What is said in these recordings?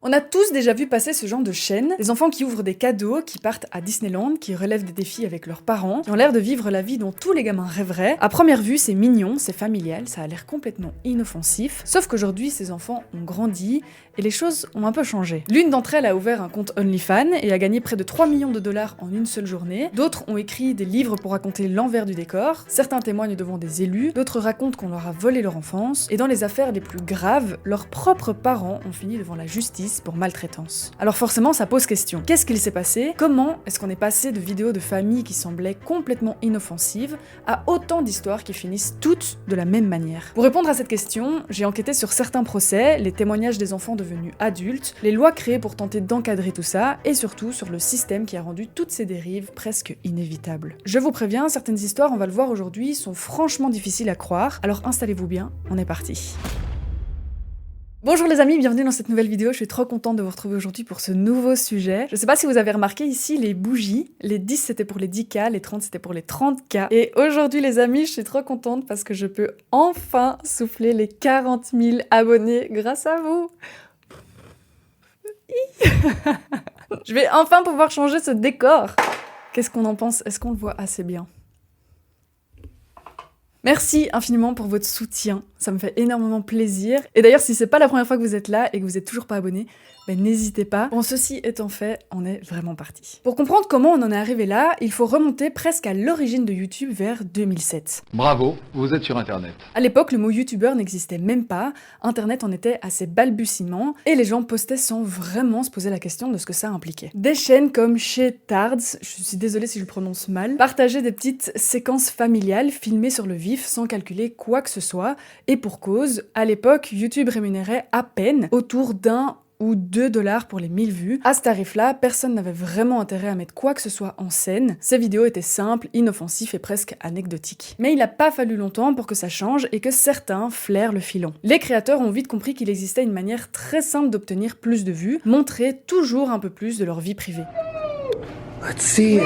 On a tous déjà vu passer ce genre de chaîne, des enfants qui ouvrent des cadeaux, qui partent à Disneyland, qui relèvent des défis avec leurs parents, qui ont l'air de vivre la vie dont tous les gamins rêveraient. À première vue, c'est mignon, c'est familial, ça a l'air complètement inoffensif, sauf qu'aujourd'hui, ces enfants ont grandi et les choses ont un peu changé. L'une d'entre elles a ouvert un compte OnlyFans et a gagné près de 3 millions de dollars en une seule journée. D'autres ont écrit des livres pour raconter l'envers du décor. Certains témoignent devant des élus, d'autres racontent qu'on leur a volé leur enfance. Et dans les affaires les plus graves, leurs propres parents ont fini devant la justice pour maltraitance. Alors forcément, ça pose question. Qu'est-ce qu'il s'est passé? Comment est-ce qu'on est passé de vidéos de familles qui semblaient complètement inoffensives à autant d'histoires qui finissent toutes de la même manière? Pour répondre à cette question, j'ai enquêté sur certains procès, les témoignages des enfants devenus adultes, les lois créées pour tenter d'encadrer tout ça, et surtout sur le système qui a rendu toutes ces dérives presque inévitables. Je vous préviens, certaines histoires, on va le voir aujourd'hui, sont franchement difficiles à croire, alors installez-vous bien, on est parti. Bonjour les amis, bienvenue dans cette nouvelle vidéo, je suis trop contente de vous retrouver aujourd'hui pour ce nouveau sujet. Je sais pas si vous avez remarqué ici les bougies, les 10 c'était pour les 10K, les 30 c'était pour les 30K. Et aujourd'hui les amis, je suis trop contente parce que je peux enfin souffler les 40 000 abonnés grâce à vous. Je vais enfin pouvoir changer ce décor. Qu'est-ce qu'on en pense? Est-ce qu'on le voit assez bien? Merci infiniment pour votre soutien, ça me fait énormément plaisir. Et d'ailleurs, si c'est pas la première fois que vous êtes là et que vous êtes toujours pas abonné, n'hésitez pas. Bon, ceci étant fait, on est vraiment parti. Pour comprendre comment on en est arrivé là, il faut remonter presque à l'origine de YouTube vers 2007. Bravo, vous êtes sur Internet. À l'époque, le mot youtubeur n'existait même pas, Internet en était à ses balbutiements, et les gens postaient sans vraiment se poser la question de ce que ça impliquait. Des chaînes comme Chez Tards, je suis désolée si je le prononce mal, partageaient des petites séquences familiales filmées sur le vif sans calculer quoi que ce soit, et pour cause, à l'époque, YouTube rémunérait à peine autour d'1 ou 2 $ pour les 1000 vues. À ce tarif-là, personne n'avait vraiment intérêt à mettre quoi que ce soit en scène. Ces vidéos étaient simples, inoffensives et presque anecdotiques. Mais il n'a pas fallu longtemps pour que ça change et que certains flairent le filon. Les créateurs ont vite compris qu'il existait une manière très simple d'obtenir plus de vues, montrer toujours un peu plus de leur vie privée. Let's see it.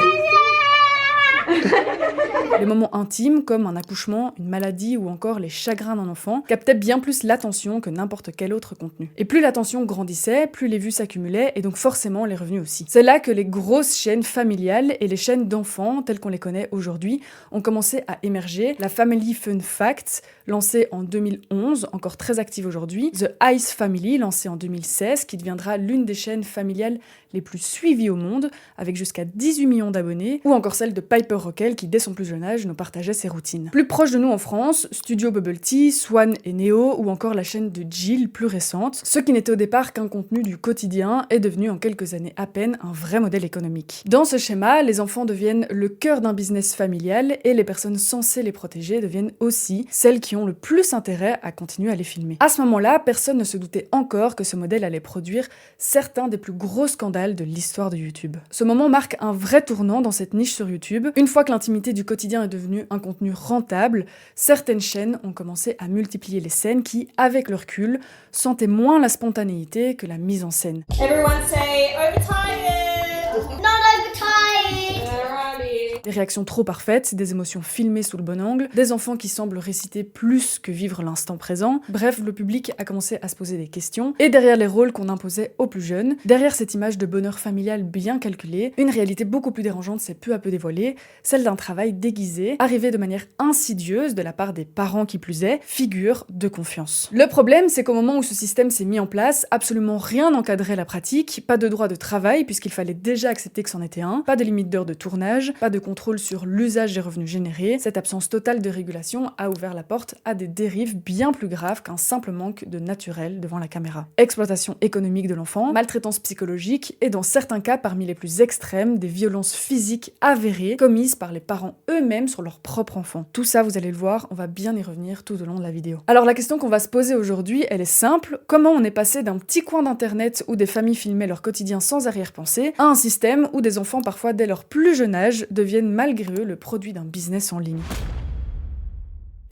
Les moments intimes, comme un accouchement, une maladie ou encore les chagrins d'un enfant, captaient bien plus l'attention que n'importe quel autre contenu. Et plus l'attention grandissait, plus les vues s'accumulaient et donc forcément les revenus aussi. C'est là que les grosses chaînes familiales et les chaînes d'enfants, telles qu'on les connaît aujourd'hui, ont commencé à émerger. La Family Fun Facts, lancée en 2011, encore très active aujourd'hui. The Ice Family, lancée en 2016, qui deviendra l'une des chaînes familiales les plus suivies au monde, avec jusqu'à 18 millions d'abonnés, ou encore celle de Piper Rockell, qui dès son plus jeune âge nous partageait ses routines. Plus proche de nous en France, Studio Bubble Tea, Swan et Neo, ou encore la chaîne de Jill, plus récente. Ce qui n'était au départ qu'un contenu du quotidien est devenu en quelques années à peine un vrai modèle économique. Dans ce schéma, les enfants deviennent le cœur d'un business familial et les personnes censées les protéger deviennent aussi celles qui ont le plus intérêt à continuer à les filmer. À ce moment-là, personne ne se doutait encore que ce modèle allait produire certains des plus gros scandales de l'histoire de YouTube. Ce moment marque un vrai tournant dans cette niche sur YouTube. Une fois que l'intimité du quotidien est devenue un contenu rentable, certaines chaînes ont commencé à multiplier les scènes qui, avec le recul, sentaient moins la spontanéité que la mise en scène. Everyone say overtired. Not overtired. Alrighty. Des réactions trop parfaites, des émotions filmées sous le bon angle, des enfants qui semblent réciter plus que vivre l'instant présent. Bref, le public a commencé à se poser des questions. Et derrière les rôles qu'on imposait aux plus jeunes, derrière cette image de bonheur familial bien calculée, une réalité beaucoup plus dérangeante s'est peu à peu dévoilée, celle d'un travail déguisé, arrivé de manière insidieuse de la part des parents qui plus est, figure de confiance. Le problème, c'est qu'au moment où ce système s'est mis en place, absolument rien n'encadrait la pratique, pas de droit de travail puisqu'il fallait déjà accepter que c'en était un, pas de limite d'heure de tournage, pas de contrôle sur l'usage des revenus générés. Cette absence totale de régulation a ouvert la porte à des dérives bien plus graves qu'un simple manque de naturel devant la caméra. Exploitation économique de l'enfant, maltraitance psychologique et dans certains cas parmi les plus extrêmes, des violences physiques avérées commises par les parents eux-mêmes sur leur propre enfant. Tout ça, vous allez le voir, on va bien y revenir tout au long de la vidéo. Alors la question qu'on va se poser aujourd'hui, elle est simple. Comment on est passé d'un petit coin d'internet où des familles filmaient leur quotidien sans arrière-pensée à un système où des enfants parfois dès leur plus jeune âge deviennent malgré eux le produit d'un business en ligne?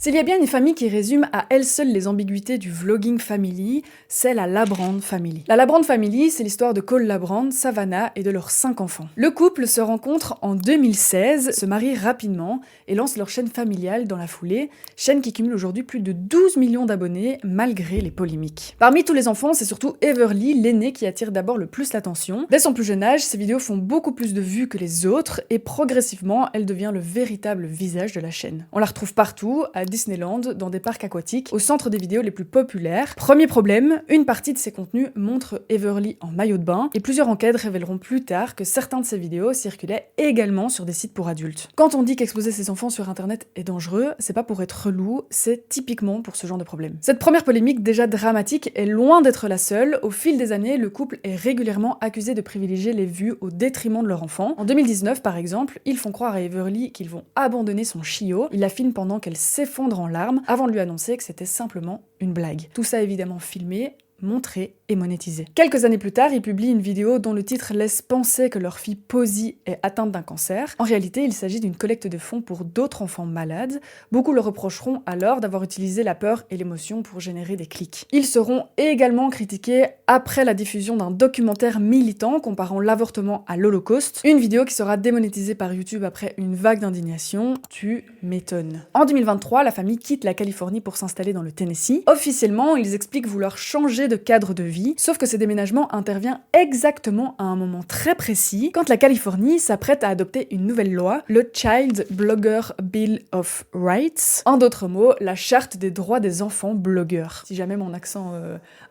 S'il y a bien une famille qui résume à elle seule les ambiguïtés du vlogging family, c'est la Labrand Family. La Labrand Family, c'est l'histoire de Cole Labrand, Savannah et de leurs 5 enfants. Le couple se rencontre en 2016, se marie rapidement et lance leur chaîne familiale dans la foulée, chaîne qui cumule aujourd'hui plus de 12 millions d'abonnés malgré les polémiques. Parmi tous les enfants, c'est surtout Everly, l'aîné, qui attire d'abord le plus l'attention. Dès son plus jeune âge, ses vidéos font beaucoup plus de vues que les autres et progressivement, elle devient le véritable visage de la chaîne. On la retrouve partout, à Disneyland, dans des parcs aquatiques, au centre des vidéos les plus populaires. Premier problème, une partie de ses contenus montre Everly en maillot de bain, et plusieurs enquêtes révéleront plus tard que certains de ses vidéos circulaient également sur des sites pour adultes. Quand on dit qu'exposer ses enfants sur internet est dangereux, c'est pas pour être relou, c'est typiquement pour ce genre de problème. Cette première polémique déjà dramatique est loin d'être la seule. Au fil des années, le couple est régulièrement accusé de privilégier les vues au détriment de leur enfant. En 2019, par exemple, ils font croire à Everly qu'ils vont abandonner son chiot. Ils la filment pendant qu'elle s'effondre en larmes avant de lui annoncer que c'était simplement une blague. Tout ça évidemment filmé, montré et monétisé. Quelques années plus tard, ils publient une vidéo dont le titre laisse penser que leur fille Posy est atteinte d'un cancer. En réalité, il s'agit d'une collecte de fonds pour d'autres enfants malades. Beaucoup le reprocheront alors d'avoir utilisé la peur et l'émotion pour générer des clics. Ils seront également critiqués après la diffusion d'un documentaire militant comparant l'avortement à l'Holocauste, une vidéo qui sera démonétisée par YouTube après une vague d'indignation. Tu m'étonnes. En 2023, la famille quitte la Californie pour s'installer dans le Tennessee. Officiellement, ils expliquent vouloir changer de cadre de vie, sauf que ce déménagement intervient exactement à un moment très précis, quand la Californie s'apprête à adopter une nouvelle loi, le Child Blogger Bill of Rights, en d'autres mots, la charte des droits des enfants blogueurs. Si jamais mon accent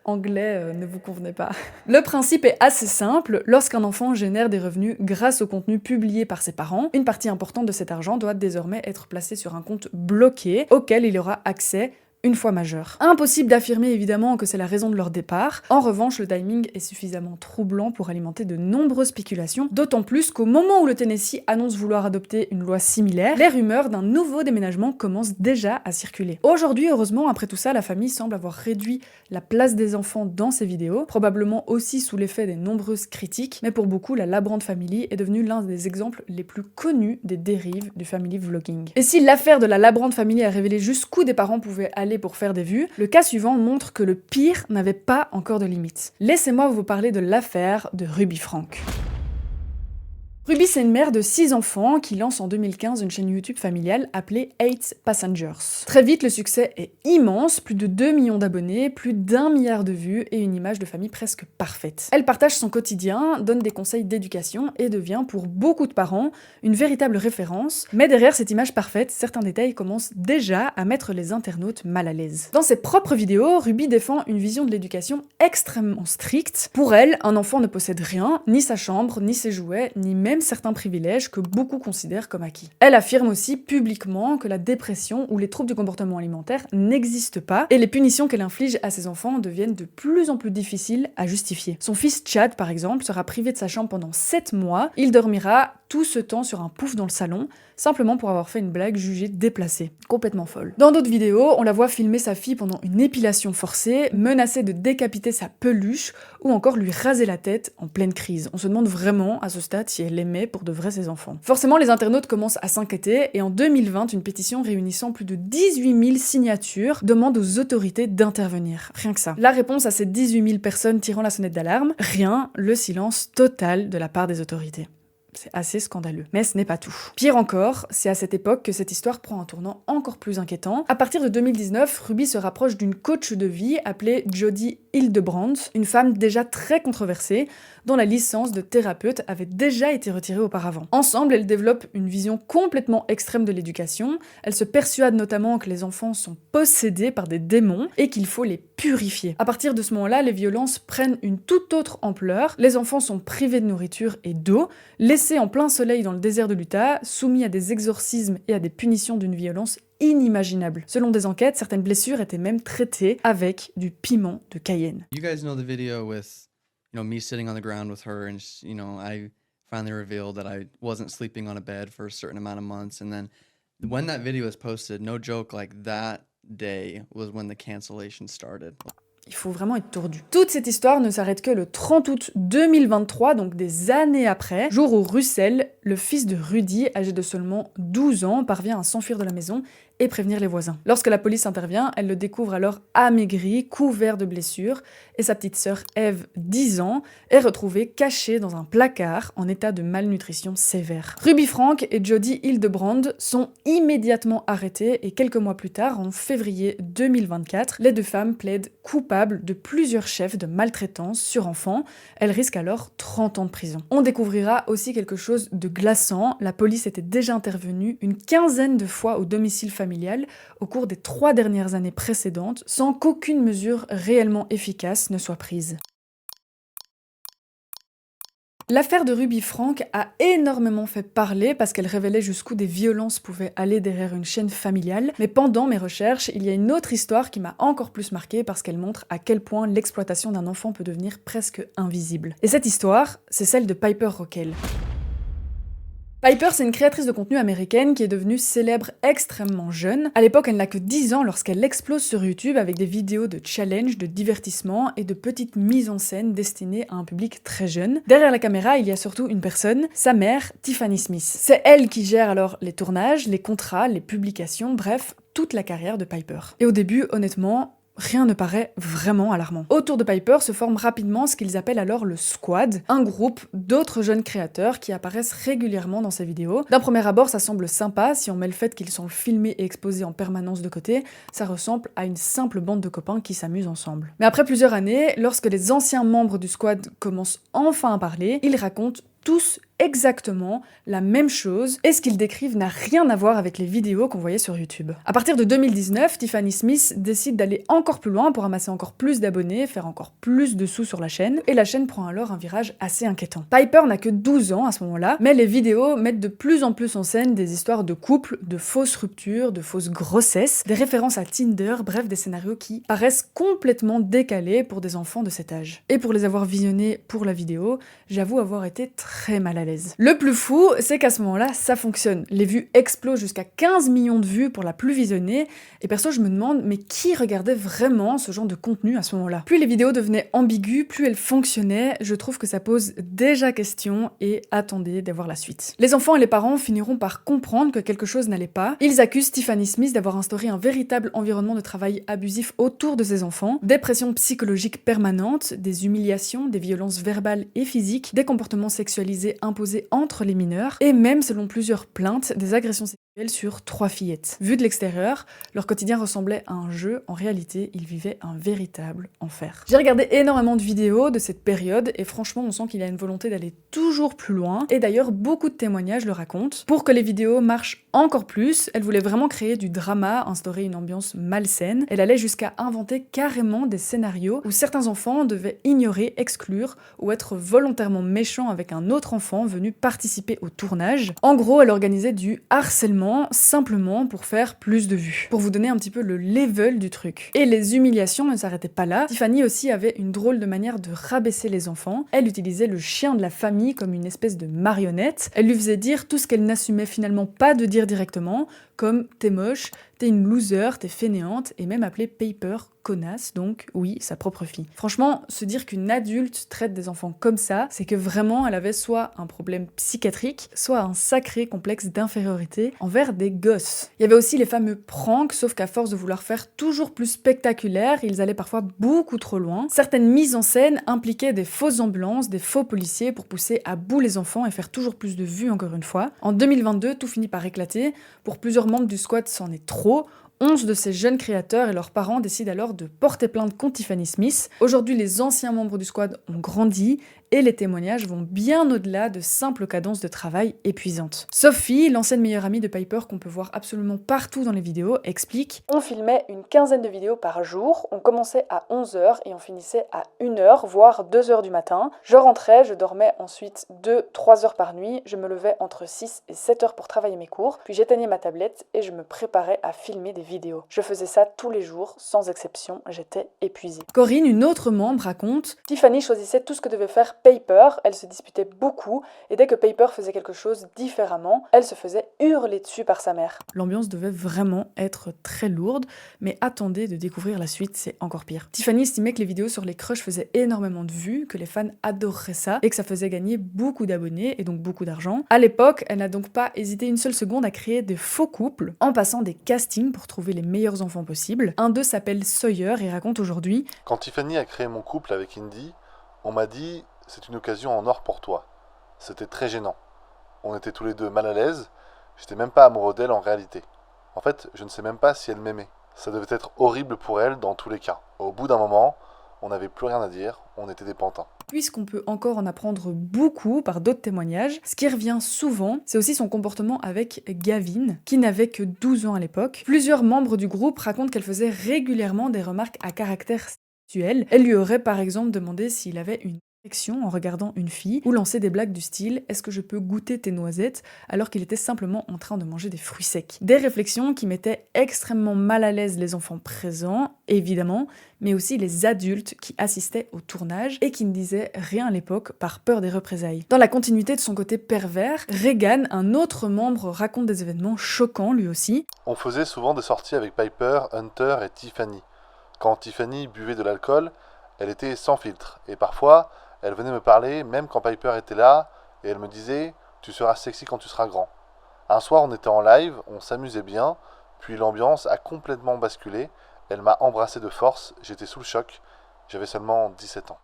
anglais ne vous convenait pas. Le principe est assez simple, lorsqu'un enfant génère des revenus grâce au contenu publié par ses parents, une partie importante de cet argent doit désormais être placée sur un compte bloqué, auquel il aura accès une fois majeur. Impossible d'affirmer évidemment que c'est la raison de leur départ. En revanche, le timing est suffisamment troublant pour alimenter de nombreuses spéculations, d'autant plus qu'au moment où le Tennessee annonce vouloir adopter une loi similaire, les rumeurs d'un nouveau déménagement commencent déjà à circuler. Aujourd'hui, heureusement, après tout ça, la famille semble avoir réduit la place des enfants dans ses vidéos, probablement aussi sous l'effet des nombreuses critiques, mais pour beaucoup, la Labrand Family est devenue l'un des exemples les plus connus des dérives du family vlogging. Et si l'affaire de la Labrand Family a révélé jusqu'où des parents pouvaient aller pour faire des vues, le cas suivant montre que le pire n'avait pas encore de limite. Laissez-moi vous parler de l'affaire de Ruby Frank. Ruby, c'est une mère de 6 enfants qui lance en 2015 une chaîne YouTube familiale appelée 8 Passengers. Très vite, le succès est immense, plus de 2 millions d'abonnés, plus d'1 milliard de vues et une image de famille presque parfaite. Elle partage son quotidien, donne des conseils d'éducation et devient, pour beaucoup de parents, une véritable référence. Mais derrière cette image parfaite, certains détails commencent déjà à mettre les internautes mal à l'aise. Dans ses propres vidéos, Ruby défend une vision de l'éducation extrêmement stricte. Pour elle, un enfant ne possède rien, ni sa chambre, ni ses jouets, ni même certains privilèges que beaucoup considèrent comme acquis. Elle affirme aussi publiquement que la dépression ou les troubles du comportement alimentaire n'existent pas et les punitions qu'elle inflige à ses enfants deviennent de plus en plus difficiles à justifier. Son fils Chad, par exemple, sera privé de sa chambre pendant 7 mois. Il dormira tout ce temps sur un pouf dans le salon, simplement pour avoir fait une blague jugée déplacée. Complètement folle. Dans d'autres vidéos, on la voit filmer sa fille pendant une épilation forcée, menacer de décapiter sa peluche, ou encore lui raser la tête en pleine crise. On se demande vraiment, à ce stade, si elle aimait pour de vrai ses enfants. Forcément, les internautes commencent à s'inquiéter, et en 2020, une pétition réunissant plus de 18 000 signatures demande aux autorités d'intervenir. Rien que ça. La réponse à ces 18 000 personnes tirant la sonnette d'alarme, rien, le silence total de la part des autorités. C'est assez scandaleux. Mais ce n'est pas tout. Pire encore, c'est à cette époque que cette histoire prend un tournant encore plus inquiétant. À partir de 2019, Ruby se rapproche d'une coach de vie appelée Jodie Hildebrandt, une femme déjà très controversée, dont la licence de thérapeute avait déjà été retirée auparavant. Ensemble, elles développent une vision complètement extrême de l'éducation. Elles se persuadent notamment que les enfants sont possédés par des démons et qu'il faut les purifier. À partir de ce moment-là, les violences prennent une toute autre ampleur. Les enfants sont privés de nourriture et d'eau, laissés en plein soleil dans le désert de l'Utah, soumis à des exorcismes et à des punitions d'une violence inimaginable. Selon des enquêtes, certaines blessures étaient même traitées avec du piment de Cayenne. You guys know the video with, me sitting on the ground with her and, I finally revealed that I wasn't sleeping on a bed for a certain amount of months. And then when that video was posted, no joke, like that day was when the cancellation started. Il faut vraiment être tordu. Toute cette histoire ne s'arrête que le 30 août 2023, donc des années après, jour où Russell, le fils de Rudy, âgé de seulement 12 ans, parvient à s'enfuir de la maison et prévenir les voisins. Lorsque la police intervient, elle le découvre alors amaigri, couvert de blessures, et sa petite sœur Eve, 10 ans, est retrouvée cachée dans un placard en état de malnutrition sévère. Ruby Frank et Jodie Hildebrand sont immédiatement arrêtées et quelques mois plus tard, en février 2024, les deux femmes plaident coupables de plusieurs chefs de maltraitance sur enfants. Elles risquent alors 30 ans de prison. On découvrira aussi quelque chose de glaçant. La police était déjà intervenue une quinzaine de fois au domicile familial au cours des 3 dernières années précédentes, sans qu'aucune mesure réellement efficace ne soit prise. L'affaire de Ruby Frank a énormément fait parler parce qu'elle révélait jusqu'où des violences pouvaient aller derrière une chaîne familiale, mais pendant mes recherches, il y a une autre histoire qui m'a encore plus marquée parce qu'elle montre à quel point l'exploitation d'un enfant peut devenir presque invisible. Et cette histoire, c'est celle de Piper Rockell. Piper, c'est une créatrice de contenu américaine qui est devenue célèbre extrêmement jeune. À l'époque, elle n'a que 10 ans lorsqu'elle explose sur YouTube avec des vidéos de challenge, de divertissement et de petites mises en scène destinées à un public très jeune. Derrière la caméra, il y a surtout une personne, sa mère, Tiffany Smith. C'est elle qui gère alors les tournages, les contrats, les publications, bref, toute la carrière de Piper. Et au début, honnêtement, rien ne paraît vraiment alarmant. Autour de Piper se forme rapidement ce qu'ils appellent alors le squad, un groupe d'autres jeunes créateurs qui apparaissent régulièrement dans ses vidéos. D'un premier abord, ça semble sympa, si on met le fait qu'ils sont filmés et exposés en permanence de côté, ça ressemble à une simple bande de copains qui s'amusent ensemble. Mais après plusieurs années, lorsque les anciens membres du squad commencent enfin à parler, ils racontent tous exactement la même chose et ce qu'ils décrivent n'a rien à voir avec les vidéos qu'on voyait sur YouTube. À partir de 2019, Tiffany Smith décide d'aller encore plus loin pour amasser encore plus d'abonnés, faire encore plus de sous sur la chaîne, et la chaîne prend alors un virage assez inquiétant. Piper n'a que 12 ans à ce moment-là, mais les vidéos mettent de plus en plus en scène des histoires de couples, de fausses ruptures, de fausses grossesses, des références à Tinder, bref des scénarios qui paraissent complètement décalés pour des enfants de cet âge. Et pour les avoir visionnés pour la vidéo, j'avoue avoir été très mal à l'aise. Le plus fou, c'est qu'à ce moment-là, ça fonctionne. Les vues explosent jusqu'à 15 millions de vues pour la plus visionnée, et perso, je me demande, mais qui regardait vraiment ce genre de contenu à ce moment-là? Plus les vidéos devenaient ambiguës, plus elles fonctionnaient, je trouve que ça pose déjà question, et attendez d'avoir la suite. Les enfants et les parents finiront par comprendre que quelque chose n'allait pas. Ils accusent Tiffany Smith d'avoir instauré un véritable environnement de travail abusif autour de ses enfants, des pressions psychologiques permanentes, des humiliations, des violences verbales et physiques, des comportements sexualisés imposés entre les mineurs, et même, selon plusieurs plaintes, des agressions sexuelles sur 3 fillettes. Vu de l'extérieur, leur quotidien ressemblait à un jeu, en réalité, ils vivaient un véritable enfer. J'ai regardé énormément de vidéos de cette période, et franchement, on sent qu'il y a une volonté d'aller toujours plus loin, et d'ailleurs, beaucoup de témoignages le racontent. Pour que les vidéos marchent encore plus, elle voulait vraiment créer du drama, instaurer une ambiance malsaine. Elle allait jusqu'à inventer carrément des scénarios où certains enfants devaient ignorer, exclure, ou être volontairement méchants avec un autre enfant venu participer au tournage. En gros, elle organisait du harcèlement simplement pour faire plus de vues. Pour vous donner un petit peu le level du truc. Et les humiliations ne s'arrêtaient pas là. Tiffany aussi avait une drôle de manière de rabaisser les enfants. Elle utilisait le chien de la famille comme une espèce de marionnette. Elle lui faisait dire tout ce qu'elle n'assumait finalement pas de dire directement, comme « t'es moche », « t'es une loser », « t'es fainéante », et même appelée Piper connasse, donc oui, sa propre fille. Franchement, se dire qu'une adulte traite des enfants comme ça, c'est que vraiment elle avait soit un problème psychiatrique, soit un sacré complexe d'infériorité envers des gosses. Il y avait aussi les fameux pranks, sauf qu'à force de vouloir faire toujours plus spectaculaire, ils allaient parfois beaucoup trop loin. Certaines mises en scène impliquaient des fausses ambulances, des faux policiers pour pousser à bout les enfants et faire toujours plus de vues encore une fois. En 2022, tout finit par éclater. Pour plusieurs membres du squad, c'en est trop. 11 de ces jeunes créateurs et leurs parents décident alors de porter plainte contre Tiffany Smith. Aujourd'hui, les anciens membres du squad ont grandi et les témoignages vont bien au-delà de simples cadences de travail épuisantes. Sophie, l'ancienne meilleure amie de Piper qu'on peut voir absolument partout dans les vidéos, explique « On filmait une quinzaine de vidéos par jour, on commençait à 11h et on finissait à 1h, voire 2h du matin. Je rentrais, je dormais ensuite 2-3 heures par nuit, je me levais entre 6 et 7 heures pour travailler mes cours, puis j'éteignais ma tablette et je me préparais à filmer des vidéos. Je faisais ça tous les jours, sans exception, j'étais épuisée. » Corinne, une autre membre, raconte « Tiffany choisissait tout ce que devait faire mère Paper, elle se disputait beaucoup et dès que Paper faisait quelque chose différemment, elle se faisait hurler dessus par sa mère. L'ambiance devait vraiment être très lourde, mais attendez de découvrir la suite, c'est encore pire. Tiffany estimait que les vidéos sur les crushs faisaient énormément de vues, que les fans adoreraient ça et que ça faisait gagner beaucoup d'abonnés et donc beaucoup d'argent. À l'époque, elle n'a donc pas hésité une seule seconde à créer des faux couples en passant des castings pour trouver les meilleurs enfants possibles. Un d'eux s'appelle Sawyer et raconte aujourd'hui: Quand Tiffany a créé mon couple avec Indy, on m'a dit « c'est une occasion en or pour toi ». C'était très gênant. On était tous les deux mal à l'aise, j'étais même pas amoureux d'elle en réalité. En fait, je ne sais même pas si elle m'aimait. Ça devait être horrible pour elle dans tous les cas. Au bout d'un moment, on n'avait plus rien à dire, on était des pantins. Puisqu'on peut encore en apprendre beaucoup par d'autres témoignages, ce qui revient souvent, c'est aussi son comportement avec Gavin, qui n'avait que 12 ans à l'époque. Plusieurs membres du groupe racontent qu'elle faisait régulièrement des remarques à caractère sexuel. Elle lui aurait par exemple demandé s'il avait une érection en regardant une fille, ou lancer des blagues du style « Est-ce que je peux goûter tes noisettes ?» alors qu'il était simplement en train de manger des fruits secs. Des réflexions qui mettaient extrêmement mal à l'aise les enfants présents, évidemment, mais aussi les adultes qui assistaient au tournage et qui ne disaient rien à l'époque par peur des représailles. Dans la continuité de son côté pervers, Regan, un autre membre, raconte des événements choquants lui aussi. On faisait souvent des sorties avec Piper, Hunter et Tiffany. Quand Tiffany buvait de l'alcool, elle était sans filtre. Et parfois, elle venait me parler, même quand Piper était là, et elle me disait « Tu seras sexy quand tu seras grand ». Un soir, on était en live, on s'amusait bien, puis l'ambiance a complètement basculé. Elle m'a embrassé de force, j'étais sous le choc, j'avais seulement 17 ans.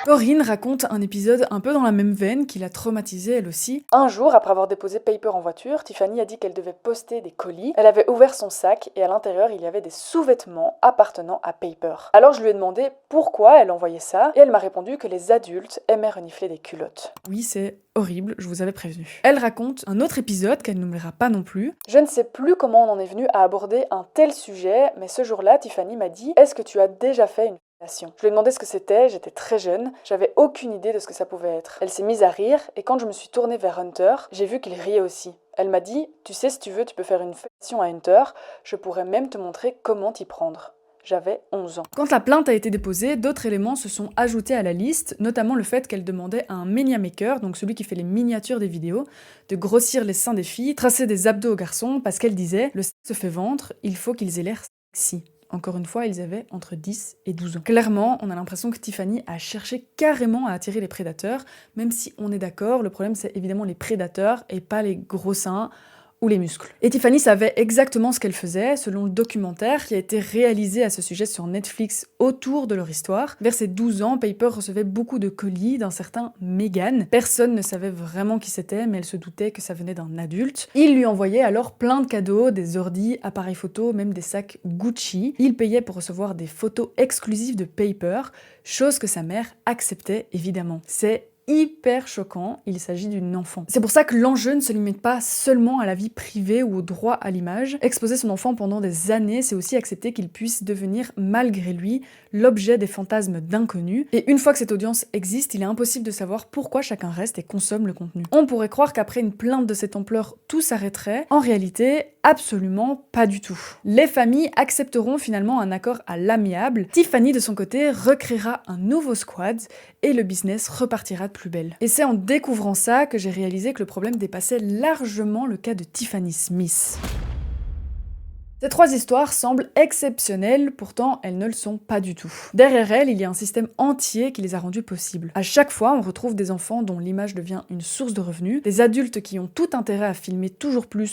Corinne raconte un épisode un peu dans la même veine qui l'a traumatisée elle aussi. Un jour, après avoir déposé Paper en voiture, Tiffany a dit qu'elle devait poster des colis. Elle avait ouvert son sac et à l'intérieur, il y avait des sous-vêtements appartenant à Paper. Alors je lui ai demandé pourquoi elle envoyait ça et elle m'a répondu que les adultes aimaient renifler des culottes. Oui, c'est horrible, je vous avais prévenu. Elle raconte un autre épisode qu'elle n'oubliera pas non plus. Je ne sais plus comment on en est venu à aborder un tel sujet, mais ce jour-là, Tiffany m'a dit « Est-ce que tu as déjà fait une fellation ?» Je lui ai demandé ce que c'était, j'étais très jeune, j'avais aucune idée de ce que ça pouvait être. Elle s'est mise à rire, et quand je me suis tournée vers Hunter, j'ai vu qu'il riait aussi. Elle m'a dit « Tu sais, si tu veux, tu peux faire une fellation à Hunter, je pourrais même te montrer comment t'y prendre. » J'avais 11 ans. Quand la plainte a été déposée, d'autres éléments se sont ajoutés à la liste, notamment le fait qu'elle demandait à un Mania Maker, donc celui qui fait les miniatures des vidéos, de grossir les seins des filles, tracer des abdos aux garçons, parce qu'elle disait « Le sexe se fait vendre, il faut qu'ils aient l'air sexy ». Encore une fois, ils avaient entre 10 et 12 ans. Clairement, on a l'impression que Tiffany a cherché carrément à attirer les prédateurs, même si on est d'accord, le problème c'est évidemment les prédateurs et pas les gros seins ou les muscles. Et Tiffany savait exactement ce qu'elle faisait, selon le documentaire qui a été réalisé à ce sujet sur Netflix autour de leur histoire. Vers ses 12 ans, Paper recevait beaucoup de colis d'un certain Megan. Personne ne savait vraiment qui c'était, mais elle se doutait que ça venait d'un adulte. Il lui envoyait alors plein de cadeaux, des ordis, appareils photo, même des sacs Gucci. Il payait pour recevoir des photos exclusives de Paper, chose que sa mère acceptait évidemment. C'est hyper choquant, il s'agit d'une enfant. C'est pour ça que l'enjeu ne se limite pas seulement à la vie privée ou au droit à l'image. Exposer son enfant pendant des années, c'est aussi accepter qu'il puisse devenir, malgré lui, l'objet des fantasmes d'inconnus. Et une fois que cette audience existe, il est impossible de savoir pourquoi chacun reste et consomme le contenu. On pourrait croire qu'après une plainte de cette ampleur, tout s'arrêterait. En réalité, absolument pas du tout. Les familles accepteront finalement un accord à l'amiable. Tiffany, de son côté, recréera un nouveau squad et le business repartira de plus belle. Et c'est en découvrant ça que j'ai réalisé que le problème dépassait largement le cas de Tiffany Smith. Ces trois histoires semblent exceptionnelles, pourtant elles ne le sont pas du tout. Derrière elles, il y a un système entier qui les a rendues possibles. À chaque fois, on retrouve des enfants dont l'image devient une source de revenus, des adultes qui ont tout intérêt à filmer toujours plus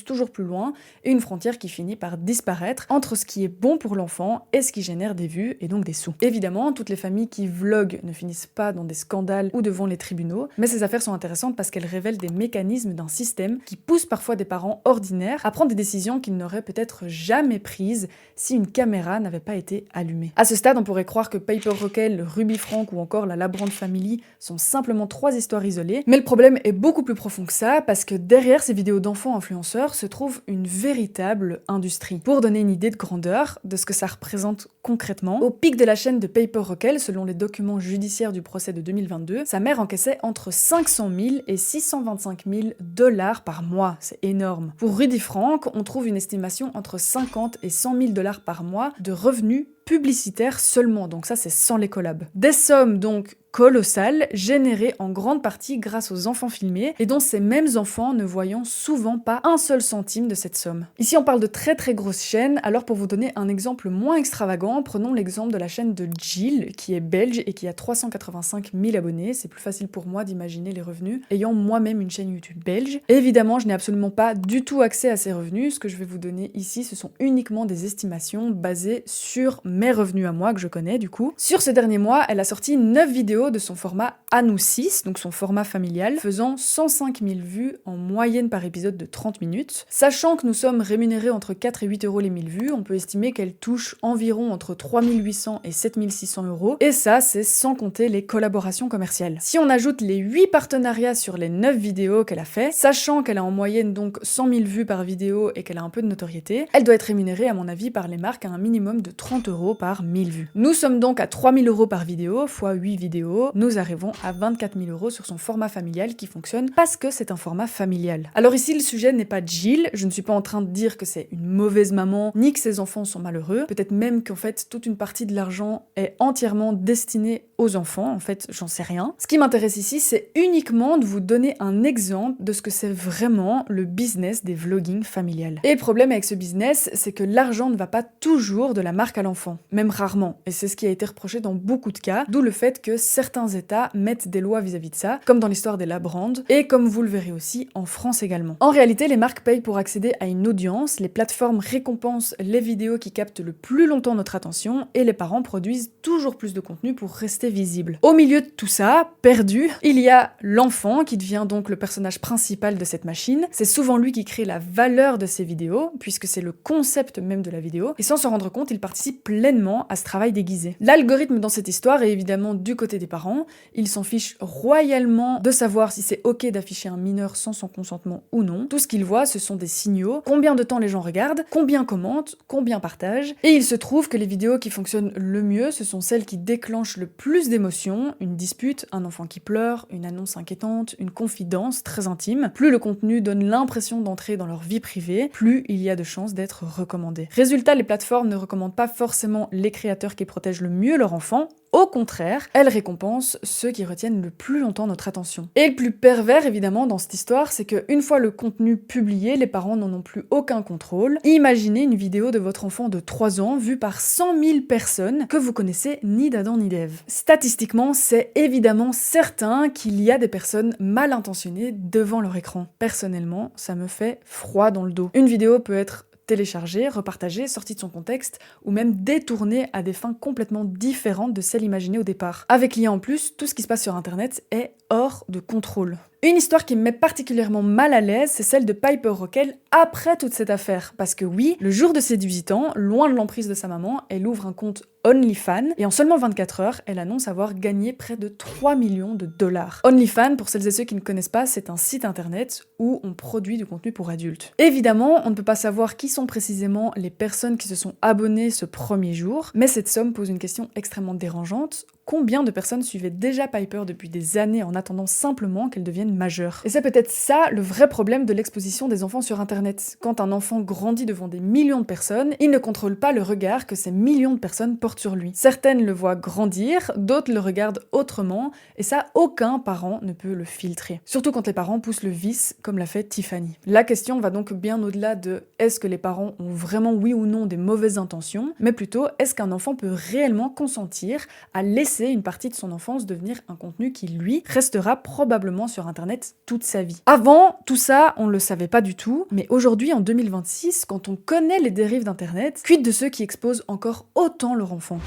loin, et une frontière qui finit par disparaître entre ce qui est bon pour l'enfant et ce qui génère des vues et donc des sous. Évidemment, toutes les familles qui vloguent ne finissent pas dans des scandales ou devant les tribunaux, mais ces affaires sont intéressantes parce qu'elles révèlent des mécanismes d'un système qui pousse parfois des parents ordinaires à prendre des décisions qu'ils n'auraient peut-être jamais prise si une caméra n'avait pas été allumée. À ce stade, on pourrait croire que Paper Roquel, le Ruby Frank ou encore la Labrande Family sont simplement trois histoires isolées, mais le problème est beaucoup plus profond que ça, parce que derrière ces vidéos d'enfants influenceurs se trouve une véritable industrie. Pour donner une idée de grandeur, de ce que ça représente concrètement, au pic de la chaîne de Paper Roquel, selon les documents judiciaires du procès de 2022, sa mère encaissait entre 500 000 et 625 000 $ par mois. C'est énorme. Pour Rudy Frank, on trouve une estimation entre 50 et 100 000 $ par mois de revenus publicitaires seulement, donc ça c'est sans les collabs. Des sommes donc colossales, générées en grande partie grâce aux enfants filmés, et dont ces mêmes enfants ne voyant souvent pas un seul centime de cette somme. Ici on parle de très très grosses chaînes, alors pour vous donner un exemple moins extravagant, prenons l'exemple de la chaîne de Jill, qui est belge et qui a 385 000 abonnés, c'est plus facile pour moi d'imaginer les revenus, ayant moi-même une chaîne YouTube belge. Et évidemment, je n'ai absolument pas du tout accès à ces revenus, ce que je vais vous donner ici, ce sont uniquement des estimations basées sur mes revenus à moi, que je connais du coup. Sur ce dernier mois, elle a sorti 9 vidéos de son format à nous 6, donc son format familial, faisant 105 000 vues en moyenne par épisode de 30 minutes. Sachant que nous sommes rémunérés entre 4 et 8 euros les 1000 vues, on peut estimer qu'elle touche environ entre 3 800 et 7 600 euros, et ça c'est sans compter les collaborations commerciales. Si on ajoute les 8 partenariats sur les 9 vidéos qu'elle a fait, sachant qu'elle a en moyenne donc 100 000 vues par vidéo et qu'elle a un peu de notoriété, elle doit être rémunérée à mon avis par les marques à un minimum de 30 euros par 1000 vues. Nous sommes donc à 3 000 euros par vidéo, fois 8 vidéos, nous arrivons à 24 000 euros sur son format familial qui fonctionne parce que c'est un format familial. Alors ici, le sujet n'est pas Jill, je ne suis pas en train de dire que c'est une mauvaise maman, ni que ses enfants sont malheureux, peut-être même qu'en fait, toute une partie de l'argent est entièrement destinée aux enfants, en fait, j'en sais rien. Ce qui m'intéresse ici, c'est uniquement de vous donner un exemple de ce que c'est vraiment le business des vlogging familial. Et le problème avec ce business, c'est que l'argent ne va pas toujours de la marque à l'enfant, même rarement, et c'est ce qui a été reproché dans beaucoup de cas, d'où le fait que certains États mettent des lois vis-à-vis de ça, comme dans l'histoire des Labrand, et comme vous le verrez aussi en France également. En réalité, les marques payent pour accéder à une audience, les plateformes récompensent les vidéos qui captent le plus longtemps notre attention, et les parents produisent toujours plus de contenu pour rester visibles. Au milieu de tout ça, perdu, il y a l'enfant qui devient donc le personnage principal de cette machine. C'est souvent lui qui crée la valeur de ces vidéos, puisque c'est le concept même de la vidéo, et sans se rendre compte, il participe pleinement à ce travail déguisé. L'algorithme dans cette histoire est évidemment du côté des parents, ils s'en fichent royalement de savoir si c'est ok d'afficher un mineur sans son consentement ou non. Tout ce qu'ils voient, ce sont des signaux, combien de temps les gens regardent, combien commentent, combien partagent, et il se trouve que les vidéos qui fonctionnent le mieux, ce sont celles qui déclenchent le plus d'émotions, une dispute, un enfant qui pleure, une annonce inquiétante, une confidence très intime. Plus le contenu donne l'impression d'entrer dans leur vie privée, plus il y a de chances d'être recommandé. Résultat, les plateformes ne recommandent pas forcément les créateurs qui protègent le mieux leur enfant. Au contraire, elles récompensent ceux qui retiennent le plus longtemps notre attention. Et le plus pervers, évidemment, dans cette histoire, c'est qu'une fois le contenu publié, les parents n'en ont plus aucun contrôle. Imaginez une vidéo de votre enfant de 3 ans vue par 100 000 personnes que vous connaissez ni d'Adam ni d'Ève. Statistiquement, c'est évidemment certain qu'il y a des personnes mal intentionnées devant leur écran. Personnellement, ça me fait froid dans le dos. Une vidéo peut être téléchargée, repartagée, sortie de son contexte, ou même détournée à des fins complètement différentes de celles imaginées au départ. Avec l'IA en plus, tout ce qui se passe sur internet est hors de contrôle. Une histoire qui me met particulièrement mal à l'aise, c'est celle de Piper Rockell après toute cette affaire. Parce que oui, le jour de ses 18 ans, loin de l'emprise de sa maman, elle ouvre un compte OnlyFans et en seulement 24 heures, elle annonce avoir gagné près de 3 millions de dollars. OnlyFans, pour celles et ceux qui ne connaissent pas, c'est un site internet où on produit du contenu pour adultes. Évidemment, on ne peut pas savoir qui sont précisément les personnes qui se sont abonnées ce premier jour, mais cette somme pose une question extrêmement dérangeante. Combien de personnes suivaient déjà Piper depuis des années en attendant simplement qu'elle devienne majeure? Et c'est peut-être ça le vrai problème de l'exposition des enfants sur internet. Quand un enfant grandit devant des millions de personnes, il ne contrôle pas le regard que ces millions de personnes portent sur lui. Certaines le voient grandir, d'autres le regardent autrement, et ça, aucun parent ne peut le filtrer. Surtout quand les parents poussent le vice, comme l'a fait Tiffany. La question va donc bien au-delà de est-ce que les parents ont vraiment oui ou non des mauvaises intentions, mais plutôt est-ce qu'un enfant peut réellement consentir à laisser une partie de son enfance devenir un contenu qui, lui, restera probablement sur internet toute sa vie. Avant, tout ça, on ne le savait pas du tout, mais aujourd'hui, en 2026, quand on connaît les dérives d'internet, quid de ceux qui exposent encore autant leur enfant?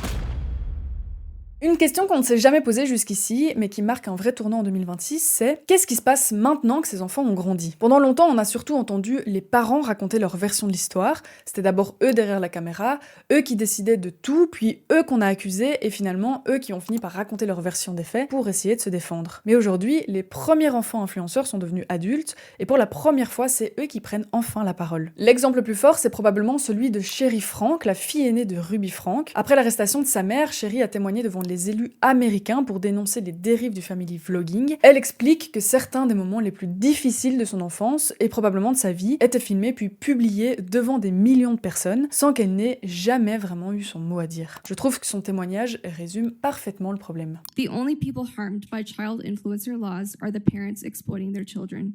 Une question qu'on ne s'est jamais posée jusqu'ici, mais qui marque un vrai tournant en 2026, c'est qu'est-ce qui se passe maintenant que ces enfants ont grandi? Pendant longtemps, on a surtout entendu les parents raconter leur version de l'histoire. C'était d'abord eux derrière la caméra, eux qui décidaient de tout, puis eux qu'on a accusés, et finalement eux qui ont fini par raconter leur version des faits pour essayer de se défendre. Mais aujourd'hui, les premiers enfants influenceurs sont devenus adultes, et pour la première fois, c'est eux qui prennent enfin la parole. L'exemple le plus fort, c'est probablement celui de Chérie Franck, la fille aînée de Ruby Franck. Après l'arrestation de sa mère, Chérie a témoigné devant les élus américains pour dénoncer les dérives du family vlogging. Elle explique que certains des moments les plus difficiles de son enfance et probablement de sa vie étaient filmés puis publiés devant des millions de personnes sans qu'elle n'ait jamais vraiment eu son mot à dire. Je trouve que son témoignage résume parfaitement le problème. The only people harmed by child influencer laws are the parents exploiting their children.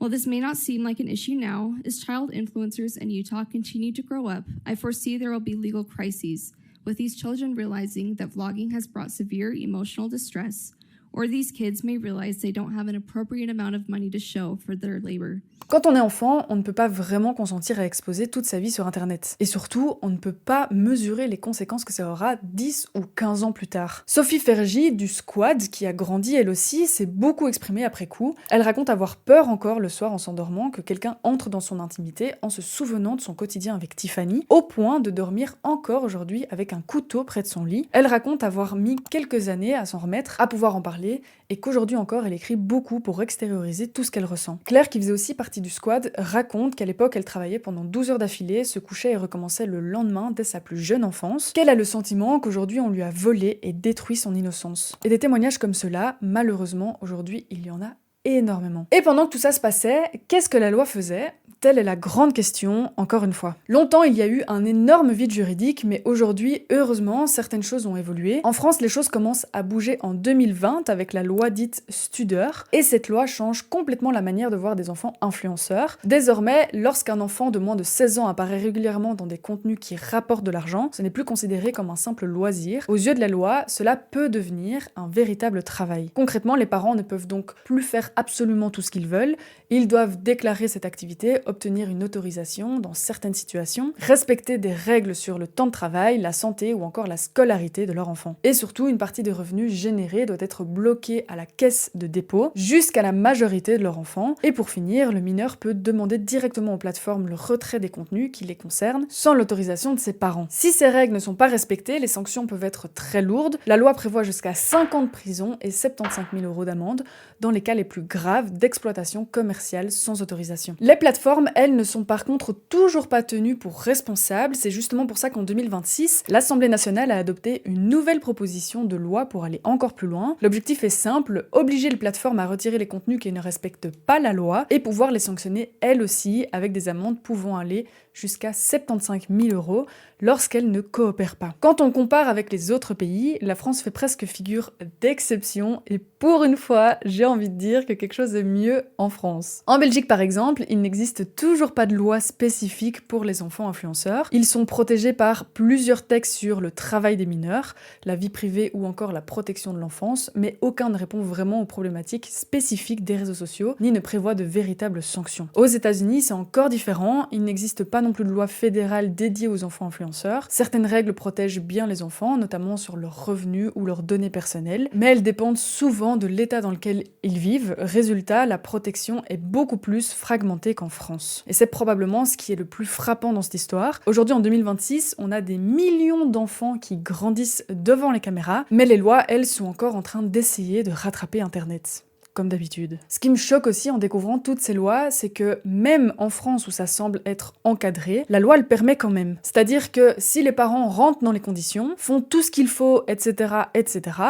While this may not seem like an issue now, as child influencers in Utah continue to grow up, I foresee there will be legal crises, with these children realizing that vlogging has brought severe emotional distress, or these kids may realize they don't have an appropriate amount of money to show for their labor. Quand on est enfant, on ne peut pas vraiment consentir à exposer toute sa vie sur Internet. Et surtout, on ne peut pas mesurer les conséquences que ça aura 10 ou 15 ans plus tard. Sophie Fergie, du Squad, qui a grandi elle aussi, s'est beaucoup exprimée après coup. Elle raconte avoir peur encore le soir en s'endormant que quelqu'un entre dans son intimité en se souvenant de son quotidien avec Tiffany, au point de dormir encore aujourd'hui avec un couteau près de son lit. Elle raconte avoir mis quelques années à s'en remettre, à pouvoir en parler, et qu'aujourd'hui encore, elle écrit beaucoup pour extérioriser tout ce qu'elle ressent. Claire, qui faisait aussi partie du Squad, raconte qu'à l'époque, elle travaillait pendant 12 heures d'affilée, se couchait et recommençait le lendemain dès sa plus jeune enfance, qu'elle a le sentiment qu'aujourd'hui, on lui a volé et détruit son innocence. Et des témoignages comme ceux-là, malheureusement, aujourd'hui, il y en a énormément. Et pendant que tout ça se passait, qu'est-ce que la loi faisait ? Telle est la grande question, encore une fois. Longtemps, il y a eu un énorme vide juridique, mais aujourd'hui, heureusement, certaines choses ont évolué. En France, les choses commencent à bouger en 2020 avec la loi dite Studer, et cette loi change complètement la manière de voir des enfants influenceurs. Désormais, lorsqu'un enfant de moins de 16 ans apparaît régulièrement dans des contenus qui rapportent de l'argent, ce n'est plus considéré comme un simple loisir. Aux yeux de la loi, cela peut devenir un véritable travail. Concrètement, les parents ne peuvent donc plus faire absolument tout ce qu'ils veulent. Ils doivent déclarer cette activité, obtenir une autorisation dans certaines situations, respecter des règles sur le temps de travail, la santé ou encore la scolarité de leur enfant. Et surtout, une partie des revenus générés doit être bloquée à la caisse de dépôt jusqu'à la majorité de leur enfant. Et pour finir, le mineur peut demander directement aux plateformes le retrait des contenus qui les concernent sans l'autorisation de ses parents. Si ces règles ne sont pas respectées, les sanctions peuvent être très lourdes. La loi prévoit jusqu'à 5 ans de prison et 75 000 € d'amende dans les cas les plus graves d'exploitation commerciale sans autorisation. Les plateformes, elles, ne sont par contre toujours pas tenues pour responsables. C'est justement pour ça qu'en 2026, l'Assemblée nationale a adopté une nouvelle proposition de loi pour aller encore plus loin. L'objectif est simple, obliger les plateformes à retirer les contenus qui ne respectent pas la loi et pouvoir les sanctionner elles aussi avec des amendes pouvant aller jusqu'à 75 000 € lorsqu'elles ne coopèrent pas. Quand on compare avec les autres pays, la France fait presque figure d'exception et pour une fois, j'ai envie de dire que quelque chose est mieux en France. En Belgique par exemple, il n'existe toujours pas de loi spécifique pour les enfants influenceurs. Ils sont protégés par plusieurs textes sur le travail des mineurs, la vie privée ou encore la protection de l'enfance, mais aucun ne répond vraiment aux problématiques spécifiques des réseaux sociaux, ni ne prévoit de véritables sanctions. Aux États-Unis, c'est encore différent, il n'existe pas non plus de loi fédérale dédiée aux enfants influenceurs. Certaines règles protègent bien les enfants, notamment sur leurs revenus ou leurs données personnelles, mais elles dépendent souvent de l'état dans lequel ils vivent. Résultat, la protection est beaucoup plus fragmentée qu'en France. Et c'est probablement ce qui est le plus frappant dans cette histoire. Aujourd'hui, en 2026, on a des millions d'enfants qui grandissent devant les caméras, mais les lois, elles, sont encore en train d'essayer de rattraper Internet. Comme d'habitude. Ce qui me choque aussi en découvrant toutes ces lois, c'est que même en France où ça semble être encadré, la loi le permet quand même. C'est-à-dire que si les parents rentrent dans les conditions, font tout ce qu'il faut, etc.,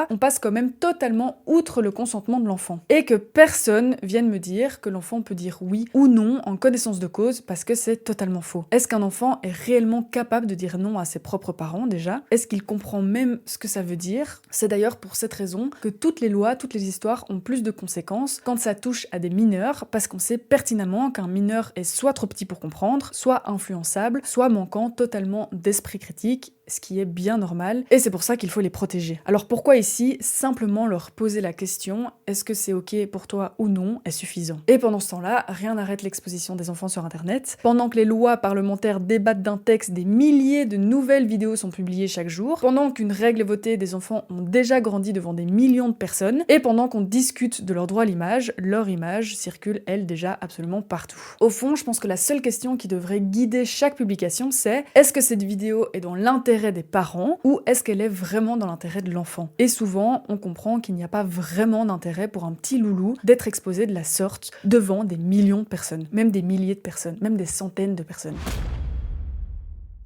on passe quand même totalement outre le consentement de l'enfant. Et que personne vienne me dire que l'enfant peut dire oui ou non en connaissance de cause parce que c'est totalement faux. Est-ce qu'un enfant est réellement capable de dire non à ses propres parents déjà ? Est-ce qu'il comprend même ce que ça veut dire ? C'est d'ailleurs pour cette raison que toutes les lois, toutes les histoires ont plus de conséquences quand ça touche à des mineurs, parce qu'on sait pertinemment qu'un mineur est soit trop petit pour comprendre, soit influençable, soit manquant totalement d'esprit critique, ce qui est bien normal, et c'est pour ça qu'il faut les protéger. Alors pourquoi ici, simplement leur poser la question « est-ce que c'est ok pour toi ou non ?» est suffisant. Et pendant ce temps-là, rien n'arrête l'exposition des enfants sur Internet. Pendant que les lois parlementaires débattent d'un texte, des milliers de nouvelles vidéos sont publiées chaque jour. Pendant qu'une règle est votée, des enfants ont déjà grandi devant des millions de personnes. Et pendant qu'on discute de leur droit à l'image, leur image circule, elle, déjà absolument partout. Au fond, je pense que la seule question qui devrait guider chaque publication, c'est « est-ce que cette vidéo est dans l'intérêt des parents ou est-ce qu'elle est vraiment dans l'intérêt de l'enfant ?» Et souvent, on comprend qu'il n'y a pas vraiment d'intérêt pour un petit loulou d'être exposé de la sorte devant des millions de personnes, même des milliers de personnes, même des centaines de personnes.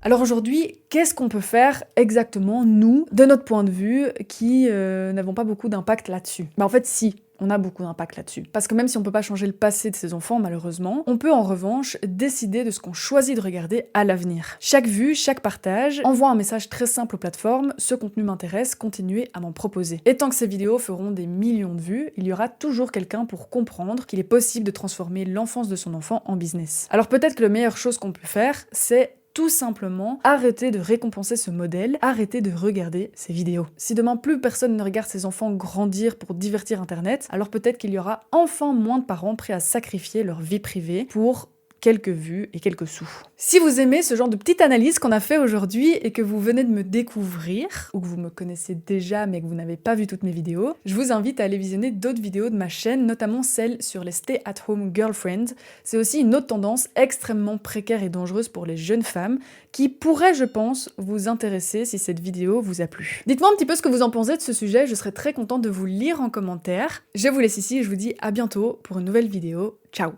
Alors aujourd'hui, qu'est-ce qu'on peut faire exactement, nous, de notre point de vue, qui n'avons pas beaucoup d'impact là-dessus? En fait, si. On a beaucoup d'impact là-dessus. Parce que même si on peut pas changer le passé de ses enfants, malheureusement, on peut en revanche décider de ce qu'on choisit de regarder à l'avenir. Chaque vue, chaque partage envoie un message très simple aux plateformes: ce contenu m'intéresse, continuez à m'en proposer. Et tant que ces vidéos feront des millions de vues, il y aura toujours quelqu'un pour comprendre qu'il est possible de transformer l'enfance de son enfant en business. Alors peut-être que la meilleure chose qu'on peut faire, c'est tout simplement arrêter de récompenser ce modèle, arrêter de regarder ces vidéos. Si demain plus personne ne regarde ses enfants grandir pour divertir Internet, alors peut-être qu'il y aura enfin moins de parents prêts à sacrifier leur vie privée pour quelques vues et quelques sous. Si vous aimez ce genre de petite analyse qu'on a fait aujourd'hui et que vous venez de me découvrir, ou que vous me connaissez déjà mais que vous n'avez pas vu toutes mes vidéos, je vous invite à aller visionner d'autres vidéos de ma chaîne, notamment celle sur les stay-at-home girlfriends. C'est aussi une autre tendance extrêmement précaire et dangereuse pour les jeunes femmes qui pourrait, je pense, vous intéresser si cette vidéo vous a plu. Dites-moi un petit peu ce que vous en pensez de ce sujet, je serais très contente de vous lire en commentaire. Je vous laisse ici et je vous dis à bientôt pour une nouvelle vidéo. Ciao!